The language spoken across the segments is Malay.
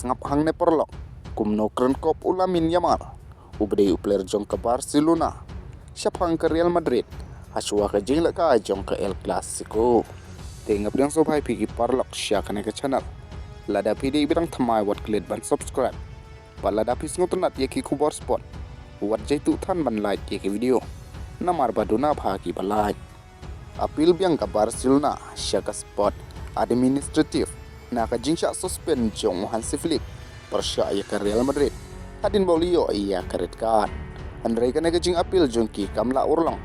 sngap hangne porlok kumno kren kop ulamin Yamal ubrei player jong ke Barcelona syapang ke Real Madrid haswa ke jing ka jong ke elcasico tengap yang so bhai phiki porlok syakane ke channel lada pidi birang thamai wat klik ban subscribe palada phis ngotunat yeki Khubor Sport wat jaitu than ban like yeki video namar baduna phaki balai apil biang ke Barcelona syaka sport administratif naka jingsha suspend jong Hansi Flick persya ke Real Madrid hadin bolio ia red card andrei kana jing apil jong ki kamla urlong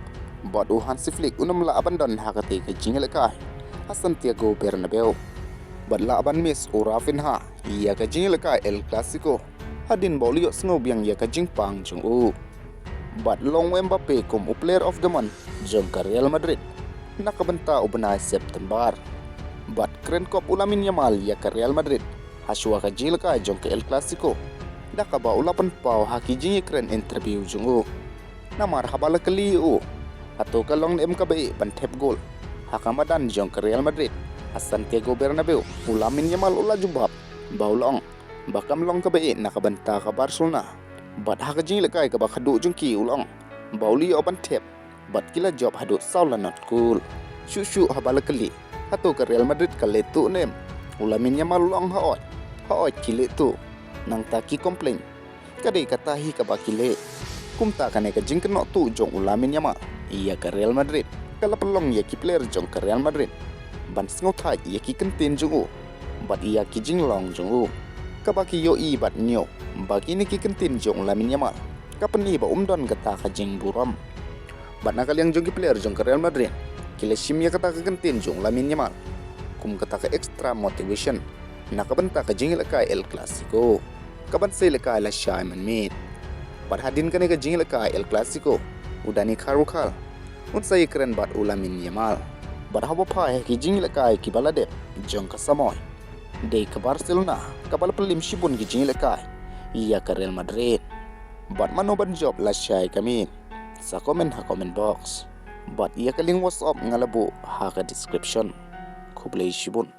bot Hansi Flick unamla abandon hakate ke jing lekai Santiago Bernabeu badla aban miss Rafinha ia ke jing lekai elcasico hadin bolio sngo biang ia ke jing pang jong bad long Mbappe kum player of the month jong ke Real Madrid nakabenta ubnai September bat kren kop ulamin Yamal ya ke Real Madrid haswa ka jil ka jong ke elcasico dakaba ulapan pau haki jingi kren interview jong namar habala kali atau kalong MKB ban tep gol hakamadan jong ke Real Madrid Santiago Bernabeu ulamin Yamal ula jubab baulong bakam long kabe nakabenta ka Barcelona bat haka jing lekai ka bakadu jong ki ulong bauli oban tep bat kila job hadu saula not cool shushu habala kali atau ke Real Madrid kali tu nem ulamin Yamal long haot kile tu nang taki komplain kadai katahi ka bakile kumta kane ka jing kenok tu jong ulamin Yamal ia ke Real Madrid kala pelong ya ki player jong ke Real Madrid ban sngothai ia ki kentin jong bat ia ki jing long jong ka baki yo i bat nyo baki ni ki kentin jong ulamin Yamal ka peni ba umdon kata ka jing buram bat nakal yang jong ki player jong ke Real Madrid kile simya kata ka kentin jong ulamin Yamal kum kata ka extra motivation nakabenta ka jing lekai elcasico kaban sei lekai la Simon Mead bat hadin kane ka jing lekai elcasico udani kharukal unsai keren bat ulamin Yamal bat habo phai ki jing lekai ki balade jong ka samoy de ka Barcelona kabal pelim shibun ki jing lekai ia ka Real Madrid bat manoban job la syai kami sa comment box bat ia kaling WhatsApp ngalabu ha ka description kublai shibun